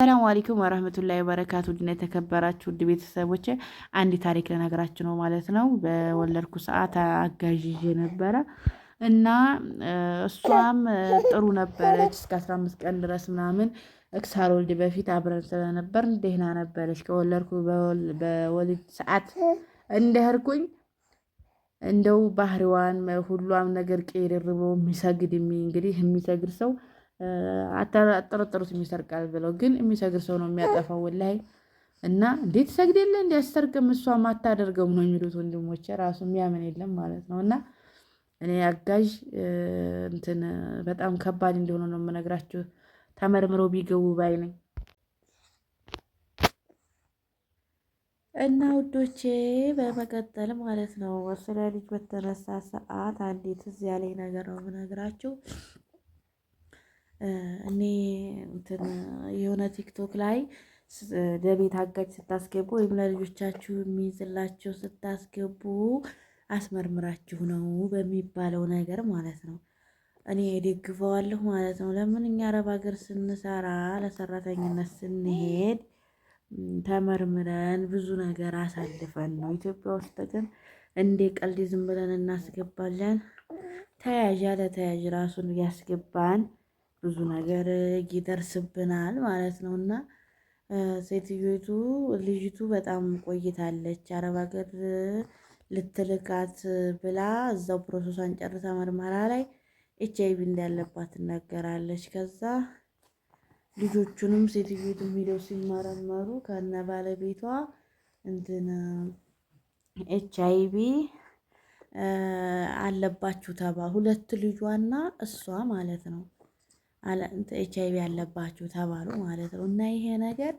ሰላም አለይኩም ወራህመቱላሂ ወበረካቱ ድና የተከበራችሁ ውድ ቤተሰቦቼ አንድ ታሪክ ልነግራችሁ ነው ማለት ነው። በወለድኩ ሰዓት አጋዥ ይዤ ነበረ እና እሷም ጥሩ ነበረች እስከ 15 ቀን ድረስ ምናምን ሳልወልድ በፊት አብረን ስለነበር ደህና ነበረች። ከወለድኩ በወሊድ ሰዓት እንደህርኩኝ እንደው ባህሪዋን ሁሏም ነገር ቅይርር ብሎ የሚሰግድ እንግዲህ የሚሰግድ ሰው አጠረጠሩት ይሰርቃል ብለው ግን የሚሰግድ ሰው ነው የሚያጠፋው ወላሂ። እና እንዴት ሰግድ የለ እንዲያስተርቅም እሷም አታደርገውም ነው የሚሉት ወንድሞቼ ራሱ የሚያምን የለም ማለት ነው። እና እኔ አጋዥ እንትን በጣም ከባድ እንደሆነ ነው የምነግራችሁ። ተመርምረው ቢገቡ ባይ ነኝ። እና ውዶቼ በመቀጠል ማለት ነው ስለ ልጅ በተነሳ ሰዓት አንዲት እዚያ ላይ ነገር ነው የምነግራችሁ። እኔ እንትን የሆነ ቲክቶክ ላይ ለቤት አጋጭ ስታስገቡ ወይም ለልጆቻችሁ የሚይዝላቸው ስታስገቡ አስመርምራችሁ ነው በሚባለው ነገር ማለት ነው። እኔ ደግፈዋለሁ ማለት ነው። ለምን እኛ አረብ ሀገር ስንሰራ ለሰራተኝነት ስንሄድ ተመርምረን ብዙ ነገር አሳልፈን ነው። ኢትዮጵያ ውስጥ ግን እንደ ቀልድ ዝም ብለን እናስገባለን። ተያዥ ያለ ተያዥ ራሱን ያስገባን ብዙ ነገር ይደርስብናል ማለት ነው። እና ሴትዮቱ ልጅቱ በጣም ቆይታለች። አረብ ሀገር ልትልካት ብላ እዛው ፕሮሰሷን ጨርሳ መርመራ ላይ HIV እንዳለባት ትናገራለች። ከዛ ልጆቹንም ሴትዮቱም ሄደው ሲመረመሩ ከነ ባለቤቷ እንትን HIV አለባችሁ ተባሉ። ሁለት ልጇና እሷ ማለት ነው HIV ያለባችሁ ተባሉ ማለት ነው። እና ይሄ ነገር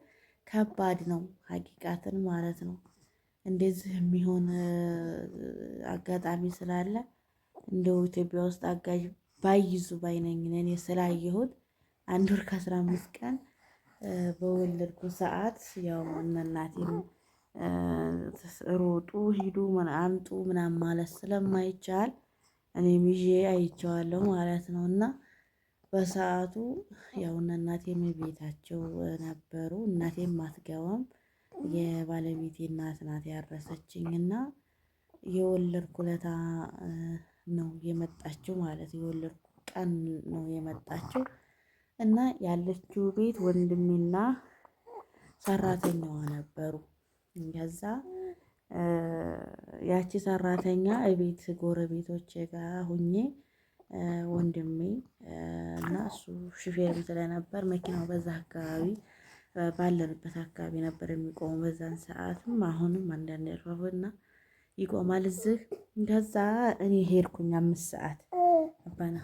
ከባድ ነው ሀቂቃትን ማለት ነው። እንደዚህ የሚሆን አጋጣሚ ስላለ እንደው ኢትዮጵያ ውስጥ አጋዥ ባይዙ ባይነኝ እኔ ስላየሁት 1 ወር ከ15 ቀን በወለድኩ ሰዓት ያው እናቴም ሮጡ ሂዱ አምጡ ምናምን ማለት ስለማይቻል እኔም ይዤ አይቼዋለሁ ማለት ነው። እና በሰዓቱ ያው እናቴም ቤታቸው ነበሩ። እናቴም አትገባም የባለቤቴ እናት ናት ያረሰችኝ እና የወለድኩ ለታ ነው የመጣችው ማለት የወለድኩ ቀን ነው የመጣችው። እና ያለችው ቤት ወንድሜና ሰራተኛዋ ነበሩ። ከዛ ያቺ ሰራተኛ እቤት ጎረቤቶቼ ጋር ሁኜ ወንድሜ እና እሱ ሹፌር ስለነበር መኪናው በዛ አካባቢ ባለንበት አካባቢ ነበር የሚቆመው። በዛን ሰዓትም አሁንም አንዳንድ ያልፋፉና ይቆማል እዚህ። ከዛ እኔ ሄድኩኝ 5 ሰዓት አባና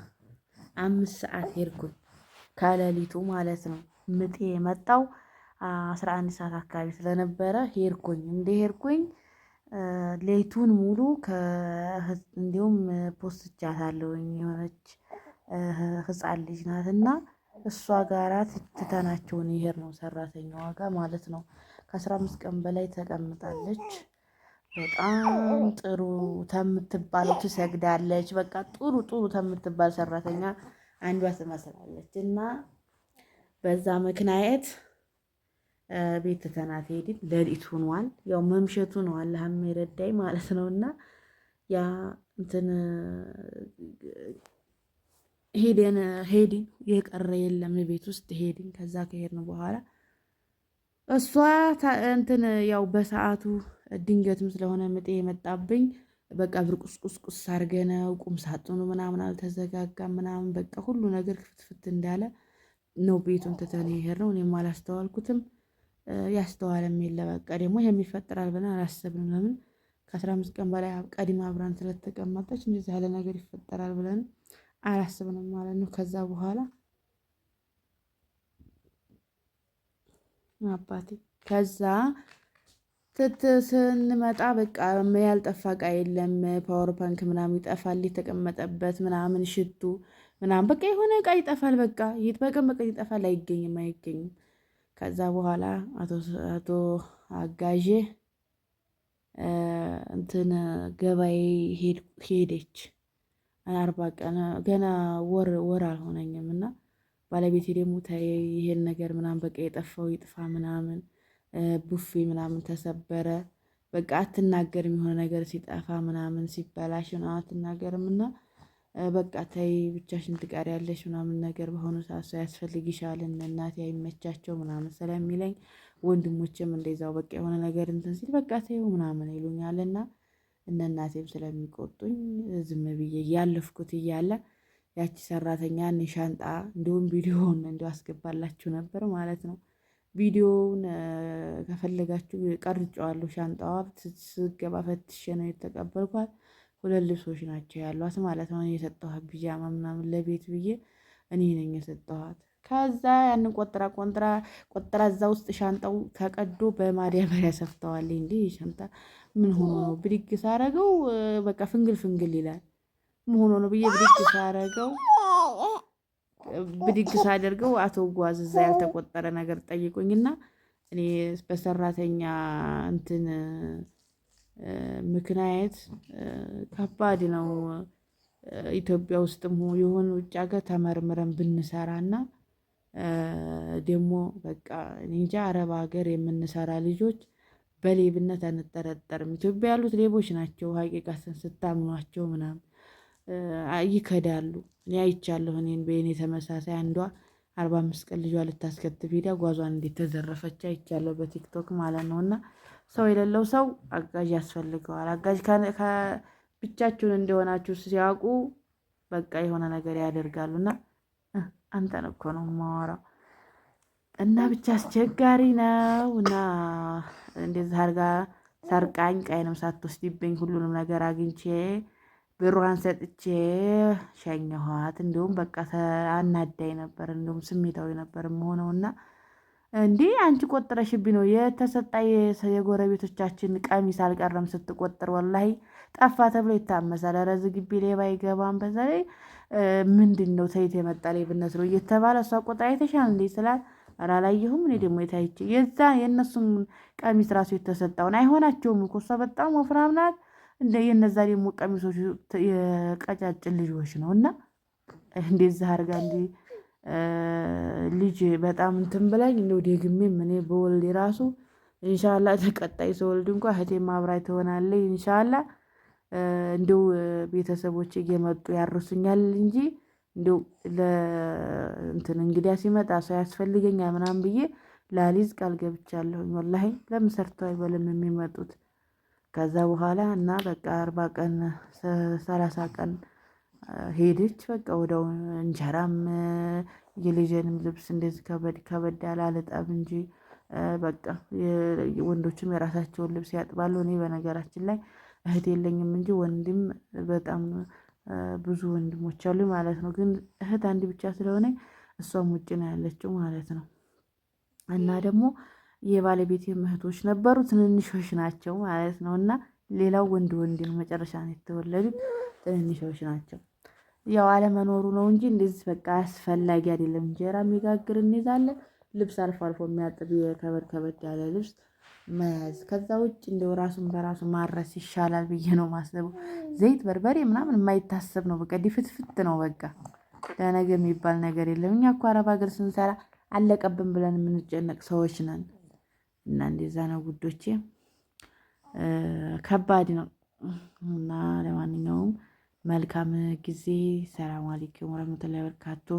5 ሰዓት ሄድኩኝ ከሌሊቱ ማለት ነው። ምጤ የመጣው 11 ሰዓት አካባቢ ስለነበረ ሄድኩኝ። ሄድኩኝ ሌቱን ሙሉ እንዲሁም ፖስትቻታለሁኝ የሆነች ህፃን ልጅ ናትና እሷ ጋራ ትተናቸውን ይሄድ ነው ሰራተኛዋ ጋር ማለት ነው። ከ15 ቀን በላይ ተቀምጣለች። በጣም ጥሩ ተምትባለው ትሰግዳለች። በቃ ጥሩ ተምትባል ሰራተኛ አንዷ ትመስላለች። እና በዛ ምክንያት ቤት ትተናት ሄድን። ሌሊት ሆኗል። ያው መምሸቱ ነው አላህም የረዳኝ ማለት ነው። እና ያ እንትን ሄድን የቀረ የለም ቤት ውስጥ ሄድን። ከዛ ከሄድን በኋላ እሷ እንትን ያው በሰዓቱ ድንገትም ስለሆነ ምጤ የመጣብኝ በቃ ብርቁስቁስቁስ አድርገነው ቁም ሳጥኑ ምናምን አልተዘጋጋም ምናምን በቃ ሁሉ ነገር ክፍትፍት እንዳለ ነው ቤቱን ትተን የሄድነው። እኔም አላስተዋልኩትም ያስተዋለም የለ። በቃ ደግሞ ይሄም ይፈጠራል ብለን አላሰብንም። ለምን ከ15 ቀን በላይ ቀድማ አብራን ስለተቀመጠች እንደዚህ ያለ ነገር ይፈጠራል ብለን አላስብንም ማለት ነው። ከዛ በኋላ አባቴ ከዛ ስንመጣ በቃ ያልጠፋ እቃ የለም። ፓወር ባንክ ምናምን ይጠፋል የተቀመጠበት ምናምን ሽቱ ምናምን በቃ የሆነ እቃ ይጠፋል። በቃ በቀን ይጠፋል። አይገኝም። ከዛ በኋላ አቶ አጋዤ እንትን ገበያ ሄደች። 40 ቀን ገና ወር አልሆነኝም እና ባለቤቴ ደግሞ ተይ ይሄን ነገር ምናምን በቃ የጠፋው ይጥፋ ምናምን ቡፌ ምናምን ተሰበረ በቃ አትናገርም የሆነ ነገር ሲጠፋ ምናምን ሲበላሽ ነው አትናገርም እና በቃ ተይ ብቻሽን ትቀሪያለሽ ምናምን ነገር በሆነ ሰዓት ሰው ያስፈልግሻል እነ እናቴ አይመቻቸው ምናምን ስለሚለኝ ወንድሞችም እንደዛው በቃ የሆነ ነገር እንትን ሲል በቃ ተይው ምናምን ይሉኛልና እነ እናቴም ስለሚቆጡኝ ዝም ብዬ እያለፍኩት እያለ ያቺ ሰራተኛ እኔ ሻንጣ እንዲሁም ቪዲዮውን እንዲሁ አስገባላችሁ ነበር ማለት ነው። ቪዲዮውን ከፈለጋችሁ ቀርጬዋለሁ። ሻንጣዋ ስገባ ፈትሼ ነው የተቀበልኳት። 2 ልብሶች ናቸው ያሏት ማለት ነው። የሰጠኋት ቢጃማ ምናምን ለቤት ብዬ እኔ ነኝ የሰጠኋት። ከዛ ያንን ቆጥራ እዛ ውስጥ ሻንጣው ተቀዶ በማዳበሪያ ሰፍተዋልኝ። እንዲህ ሻንጣ ምን ሆኖ ነው ብድግ ሳረገው በቃ ፍንግል ፍንግል ይላል። ምን ሆኖ ነው ብዬ ብድግ ሳደርገው አቶ ጓዝ እዛ ያልተቆጠረ ነገር ጠይቁኝና እኔ በሰራተኛ እንትን ምክንያት ከባድ ነው። ኢትዮጵያ ውስጥም ይሁን ውጭ ሀገር ተመርምረን ብንሰራና ደግሞ በቃ እንጃ አረብ ሀገር የምንሰራ ልጆች በሌብነት አንጠረጠርም። ኢትዮጵያ ያሉት ሌቦች ናቸው። ሀቂቃትን ስታምኗቸው ምናምን ይከዳሉ። እኔ አይቻለሁ። እኔን በእኔ ተመሳሳይ አንዷ 45 ቀን ልጇ ልታስከትብ ሄዳ ጓዟን እንዴት ተዘረፈች አይቻለሁ በቲክቶክ ማለት ነው። እና ሰው የሌለው ሰው አጋዥ ያስፈልገዋል። አጋዥ ብቻችሁን እንደሆናችሁ ሲያውቁ በቃ የሆነ ነገር ያደርጋሉ። እና አንተን እኮ ነው የማወራው። እና ብቻ አስቸጋሪ ነው። እና እንደዚህ አድርጋ ሰርቃኝ ቀይንም ሳትወስድብኝ ሁሉንም ነገር አግኝቼ ብሯን ሰጥቼ ሸኘኋት። እንዲሁም በቃ አናዳኝ ነበር። እንዲሁም ስሜታዊ ነበር የምሆነውና እንዴ አንቺ ቆጥረሽብኝ ነው የተሰጣ የጎረቤቶቻችን ቀሚስ አልቀረም ስትቆጥር ወላሂ ጠፋ ተብሎ ይታመሳል። ኧረ እዚህ ግቢ ሌባ አይገባም። በዛ ላይ ምንድነው ተይት የመጣ ሌብነት ነው እየተባለ እሷ ቆጥራ አይተሻል እንዴ ስላት ኧረ አላየሁም። እኔ ደግሞ የታይቼ የእነሱን ቀሚስ ራሱ የተሰጣውን አይሆናቸውም እኮ እሷ በጣም ወፍራም ናት። የነዛ ደግሞ ቀሚሶች የቀጫጭን ልጆች ነው። እና እንደዛ አድርጋ ልጅ በጣም እንትን ብላኝ እንደው ደግሜም እኔ በወልድ ራሱ ኢንሻአላህ ተቀጣይ ስወልድ እንኳን እህቴም አብራኝ ትሆናለች ኢንሻአላህ። እንደው ቤተሰቦቼ እየመጡ ያርሱኛል እንጂ እንደው እንትን እንግዲያ ሲመጣ ሰው ያስፈልገኛል ምናምን ብዬ ላሊዝ ቃል ገብቻለሁኝ። ወላሂ ለምን ሰርተው አይበልም የሚመጡት። ከዛ በኋላ እና በቃ 40 ቀን 30 ቀን ሄደች። በቃ ወደው እንጀራም የልጄንም ልብስ እንደዚህ ከበድ ያለ አልጠብ እንጂ በቃ ወንዶችም የራሳቸውን ልብስ ያጥባሉ። እኔ በነገራችን ላይ እህት የለኝም እንጂ ወንድም በጣም ብዙ ወንድሞች አሉ ማለት ነው። ግን እህት አንድ ብቻ ስለሆነ እሷም ውጭ ነው ያለችው ማለት ነው። እና ደግሞ የባለቤቴም እህቶች ነበሩ ትንንሾች ናቸው ማለት ነው። እና ሌላው ወንድ ነው መጨረሻ ነው የተወለዱት ትንንሾች ናቸው። ያው አለመኖሩ ነው እንጂ እንደዚህ በቃ አስፈላጊ አይደለም። እንጀራ የሚጋግር እንይዛለን። ልብስ አልፎ አልፎ የሚያጥብ ከበድ ያለ ልብስ መያዝ። ከዛ ውጭ እንደው ራሱን በራሱ ማረስ ይሻላል ብዬ ነው ማስበው። ዘይት በርበሬ ምናምን የማይታሰብ ነው። በቃ ዲፍትፍት ነው። በቃ ለነገ የሚባል ነገር የለም። እኛ እኮ አረብ ሀገር ስንሰራ አለቀብን ብለን የምንጨነቅ ሰዎች ነን። እና እንደዛ ነው ጉዶቼ፣ ከባድ ነው። እና ለማንኛውም መልካም ጊዜ። ሰላም አለይኩም ወራህመቱላሂ ወበረካቱ።